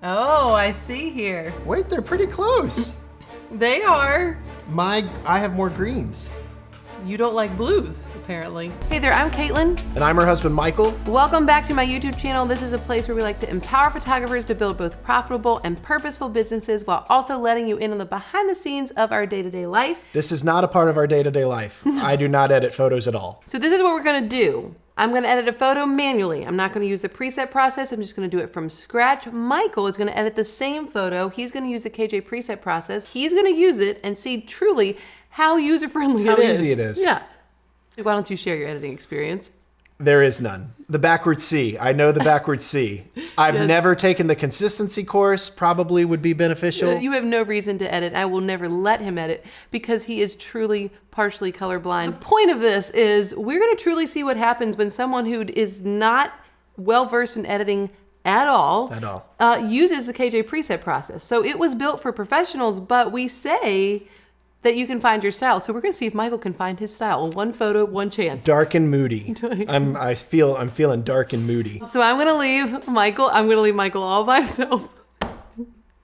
Oh, I see here. Wait, they're pretty close. They are. I have more greens. You don't like blues, apparently. Hey there, I'm Katelyn. And I'm her husband, Michael. Welcome back to my YouTube channel. This is a place where we like to empower photographers to build both profitable and purposeful businesses while also letting you in on the behind the scenes of our day-to-day life. This is not a part of our day-to-day life. I do not edit photos at all. So this is what we're gonna do. I'm gonna edit a photo manually. I'm not gonna use the preset process. I'm just gonna do it from scratch. Michael is gonna edit the same photo. He's gonna use the KJ preset process. He's gonna use it and see truly how user-friendly it is. How easy it is. Yeah. Why don't you share your editing experience? There is none. The backwards C. I know the backwards C. I've never taken the consistency course. Probably would be beneficial. You have no reason to edit. I will never let him edit because he is truly partially colorblind. The point of this is we're going to truly see what happens when someone who is not well-versed in editing at all uses the KJ preset process. So it was built for professionals, but we say that you can find your style. So we're gonna see if Michael can find his style. One photo, one chance. Dark and moody. I'm feeling dark and moody. So I'm gonna leave Michael all by himself.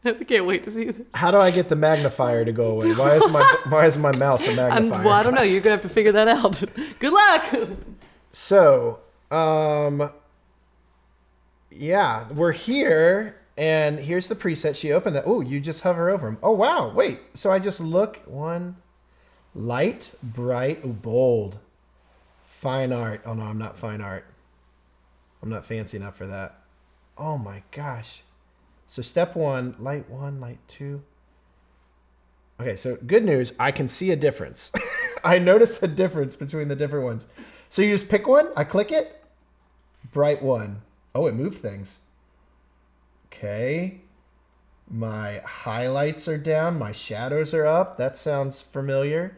I can't wait to see this. How do I get the magnifier to go away? Why is my mouse a magnifier? Well, I don't know. You're gonna have to figure that out. Good luck. So, yeah, we're here. And here's the preset. She opened that. Oh, you just hover over them. Oh, wow. Wait. So I just look. One. Light, bright, bold. Fine art. Oh, no, I'm not fine art. I'm not fancy enough for that. Oh, my gosh. So step one, light 2. Okay, so good news. I can see a difference. I notice a difference between the different ones. So you just pick one. I click it. Bright 1. Oh, it moved things. Okay, my highlights are down, my shadows are up. That sounds familiar.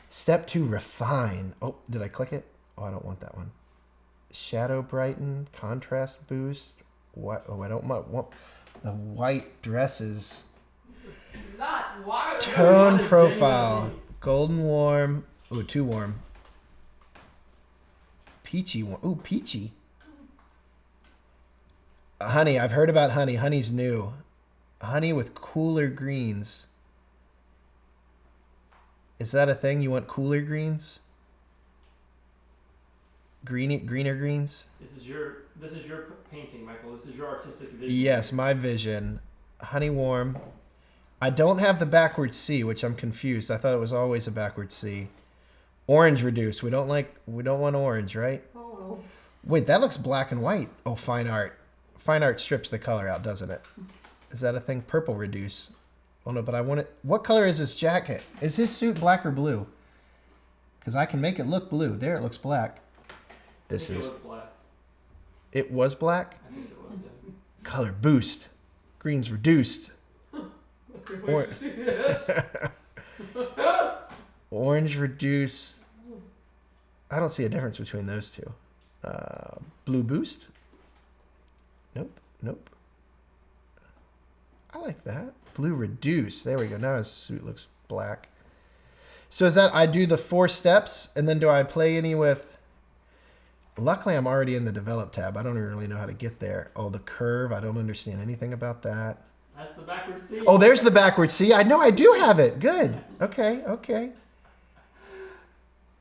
Step 2, refine. Oh, did I click it? Oh, I don't want that one. Shadow brighten, contrast boost. What? Oh, I don't want the white dresses. Not water. Tone profile, golden warm. Ooh, too warm. Peachy one. Ooh, peachy. Honey, I've heard about honey. Honey's new. Honey with cooler greens. Is that a thing? You want cooler greens? Greener greens? This is your painting, Michael. This is your artistic vision. Yes, my vision. Honey warm. I don't have the backwards C, which I'm confused. I thought it was always a backwards C. Orange reduce. We don't want orange, right? Oh. Wait, that looks black and white. Oh, fine art. Fine art strips the color out, doesn't it? Is that a thing? Purple reduce. Oh no, but I want it. What color is this jacket? Is his suit black or blue? Because I can make it look blue. There, it looks black. This is. It was black. It was black? I think it was, yeah. Color boost. Greens reduced. Orange reduce. I don't see a difference between those two. Blue boost. Nope. I like that. Blue reduce. There we go. Now his suit looks black. So is that I do the 4 steps and then do I play any with... Luckily, I'm already in the develop tab. I don't even really know how to get there. Oh, the curve. I don't understand anything about that. That's the backwards C. Oh, there's the backwards C. I know I do have it. Good. Okay.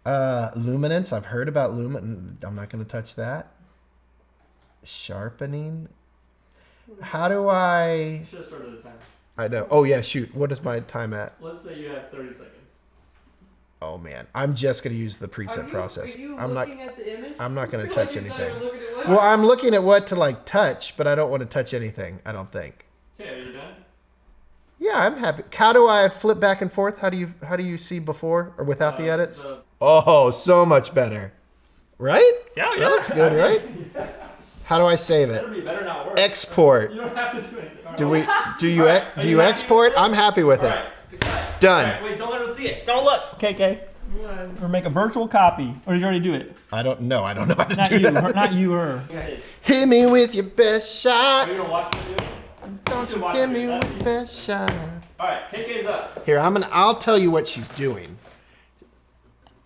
Luminance. I've heard about luminance. I'm not going to touch that. Sharpening. How do I... You should have started a timer. I know. Oh, yeah, shoot. What is my time at? Let's say you have 30 seconds. Oh, man. I'm just going to use the preset process. Are you I'm looking at the image? I'm not going to touch anything. At Well, I'm looking at what to, like, touch, but I don't want to touch anything, I don't think. Okay, are you done? Yeah, I'm happy. How do I flip back and forth? How do you see before or without the edits? Oh, so much better. Right? Yeah. That looks good, right? How do I save it? Better not work. Export. You don't have to do it. Do you export? I'm happy with it. Right. Done. Right, wait, don't let them see it. Don't look. KK. Or make a virtual copy. Or did you already do it? I don't know how to Not do you. that. Not you, her. Hit me with your best shot. Are you gonna watch it, dude? Don't you hit me with your best shot. All right, KK's up. Here, I'll tell you what she's doing.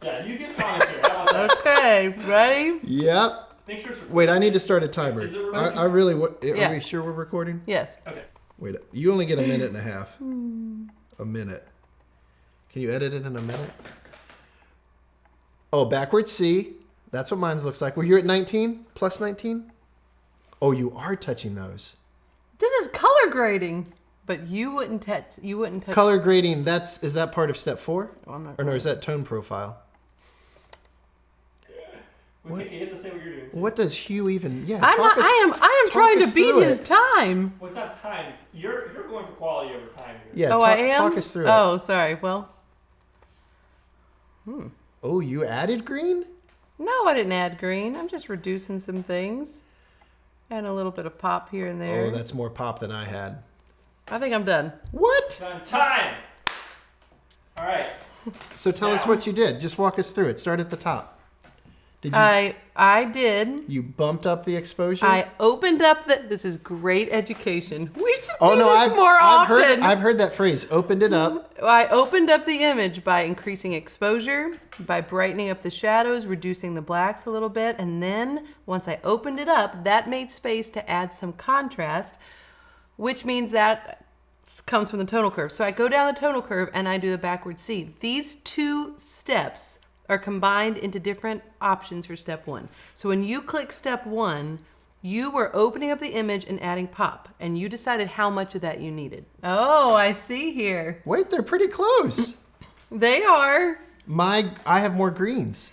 Yeah, you get comments here. How about that? Okay, ready? Yep. Make sure it's recording. Wait, I need to start a timer. Is it recording? I really. Are Yeah. we sure we're recording? Yes. Okay. Wait, you only get a minute and a half. A minute. Can you edit it in a minute? Oh, backwards C. That's what mine looks like. Well, you're at 19? Plus 19? Oh, you are touching those. This is color grading, but you wouldn't touch. You wouldn't touch. Color grading, is that part of step 4? Oh, I'm not Or no, is that tone profile? Well, Kiki, you have to say what you're doing. Too. What does hue even... Yeah, I'm not. I am trying to beat his time. Well, it's not time. You're going for quality over time here. Yeah, Oh, I am. talk us through Oh, sorry. Well, it. Oh, you added green? no, I didn't add green. I'm just reducing some things, and a little bit of pop here and there. Oh, that's more pop than I had. I think I'm done. What? Done. Time. All right. So tell us Now. what you did. Just walk us through it. Start at the top. Did you... I did. You bumped up the exposure? I opened up the. This is great education. We should do Oh no, this more often. I've heard that phrase. Opened it up. I opened up the image by increasing exposure, by brightening up the shadows, reducing the blacks a little bit, and then once I opened it up, that made space to add some contrast, which means that comes from the tonal curve. So I go down the tonal curve and I do the backward C. These two steps are combined into different options for step 1. So when you click step 1, you were opening up the image and adding pop, and you decided how much of that you needed. Oh, I see here. Wait, they're pretty close. They are. I have more greens.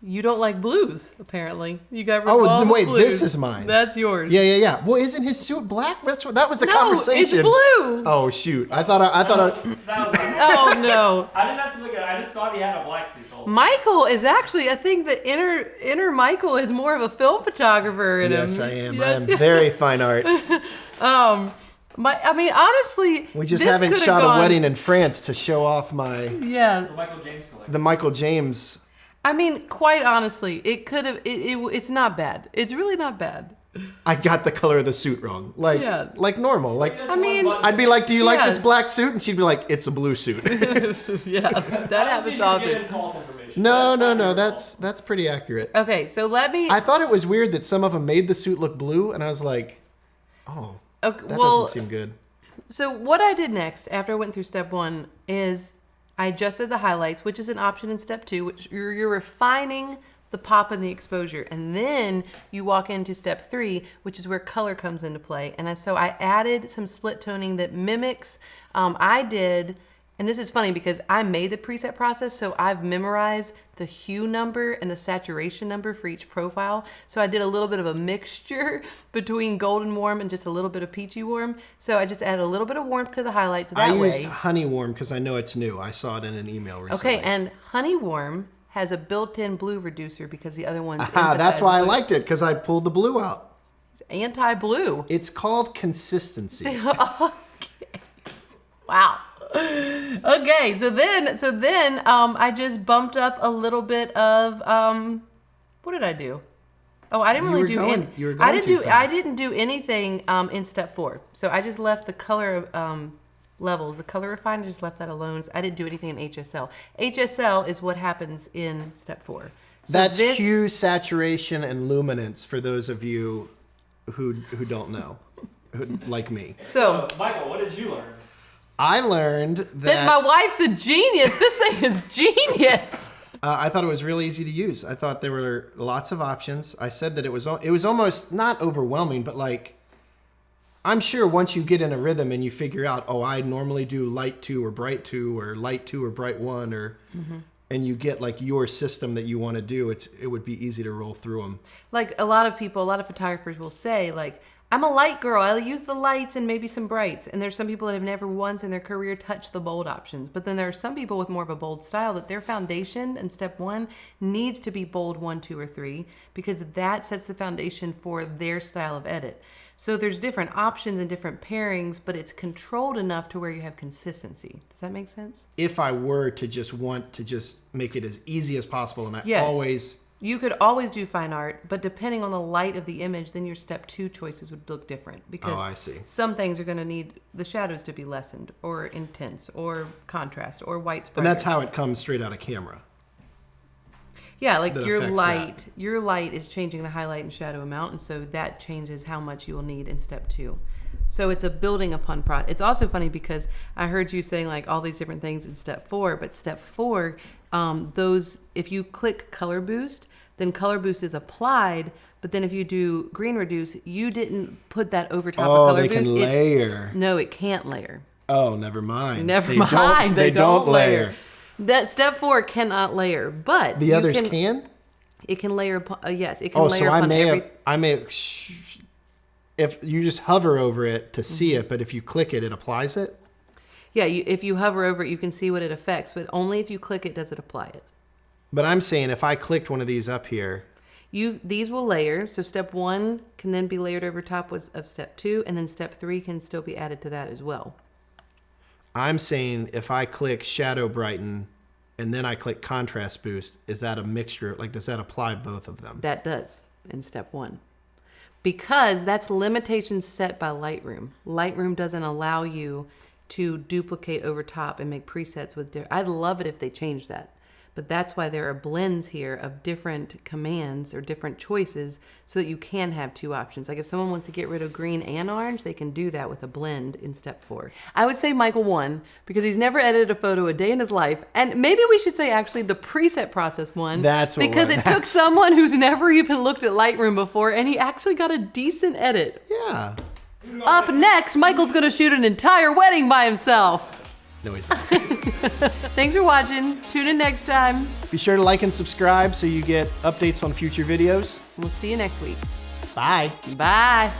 You don't like blues, apparently. You got rid Oh, of all the wait, blues. this is mine. That's yours. Yeah. Well, isn't his suit black? That was the No, conversation. it's blue. Oh shoot! I thought I. That was Oh no. I didn't have to look at it. I just thought he had a black suit. Michael is actually, I think the inner Michael is more of a film photographer in him. Yes, I am. I Yes. am very fine art. I mean, honestly, We just this haven't could've shot gone- a wedding in France to show off Yeah. The Michael James collection. the Michael James. I mean, quite honestly, it could have. It's not bad. It's really not bad. I got the color of the suit wrong. Like normal. Like That's I mean, one button. I'd be like, "Do you like Yeah. this black suit?" And she'd be like, "It's a blue suit." Yeah, that happens Honestly, you're often. giving false information. No. not your fault. That's pretty accurate. Okay, so let me. I thought it was weird that some of them made the suit look blue, and I was like, "Oh, Okay, that well, doesn't seem good." so what I did next after I went through step 1 is I adjusted the highlights, which is an option in step 2, which you're refining the pop and the exposure, and then you walk into step 3, which is where color comes into play. And so I added some split toning that mimics. I did, and this is funny because I made the preset process, so I've memorized the hue number and the saturation number for each profile. So I did a little bit of a mixture between golden warm and just a little bit of peachy warm. So I just added a little bit of warmth to the highlights that I way. used Honey Warm because I know it's new. I saw it in an email recently. Okay, and Honey Warm has a built-in blue reducer because the other one's That's why I blue. liked it, because I pulled the blue out. Anti-blue. It's called consistency. Wow. Okay, so then I just bumped up a little bit of what did I do? Oh, I didn't You really were do going- any. you were going I didn't too do I fast. didn't do anything in step 4. So I just left the color levels, the color refiner, just left that alone. So I didn't do anything in HSL. HSL is what happens in step 4. So That's this- hue, saturation, and luminance for those of you who don't know, like me. So Michael, what did you learn? I learned that that my wife's a genius. This thing is genius. I thought it was really easy to use. I thought there were lots of options. I said that it was almost not overwhelming, but like, I'm sure once you get in a rhythm and you figure out, oh, I normally do light 2 or bright 2 or light 2 or bright 1 or, and you get like your system that you want to do, it would be easy to roll through them. Like a lot of photographers will say, like, I'm a light girl. I use the lights and maybe some brights. And there's some people that have never once in their career touched the bold options. But then there are some people with more of a bold style that their foundation in step 1 needs to be bold 1, 2, or 3 because that sets the foundation for their style of edit. So there's different options and different pairings, but it's controlled enough to where you have consistency. Does that make sense? If I were to just want to just make it as easy as possible, and I Yes. always... You could always do fine art, but depending on the light of the image, then your step 2 choices would look different because Oh, I see. some things are going to need the shadows to be lessened or intense or contrast or whites. And that's how it comes straight out of camera. Yeah, like that your affects light, that. your light is changing the highlight and shadow amount, and so that changes how much you will need in step 2. So it's a building upon process. It's also funny because I heard you saying like all these different things in step 4, but step 4, those, if you click color boost, then color boost is applied. But then if you do green reduce, you didn't put that over top of color they boost. can layer. No, it can't layer. Oh, never mind. Never mind. They don't layer. That step 4 cannot layer, but The others can? It can layer upon, yes, it can Oh, layer so upon I may if you just hover over it to see it, but if you click it, it applies it? Yeah, if you hover over it, you can see what it affects, but only if you click it does it apply it. But I'm saying if I clicked one of these up here. These will layer, so step 1 can then be layered over top of step 2, and then step 3 can still be added to that as well. I'm saying if I click shadow brighten and then I click contrast boost, is that a mixture? Like, does that apply both of them? That does in step 1. Because that's limitations set by Lightroom. Lightroom doesn't allow you to duplicate over top and make presets with I'd love it if they changed that. But that's why there are blends here of different commands or different choices so that you can have 2 options. Like if someone wants to get rid of green and orange, they can do that with a blend in step 4. I would say Michael won because he's never edited a photo a day in his life. And maybe we should say actually the preset process won. That's what because won. it took someone who's never even looked at Lightroom before and he actually got a decent edit. Yeah. Up next, Michael's gonna shoot an entire wedding by himself. No, he's not. Thanks for watching. Tune in next time. Be sure to like and subscribe so you get updates on future videos. We'll see you next week. Bye. Bye.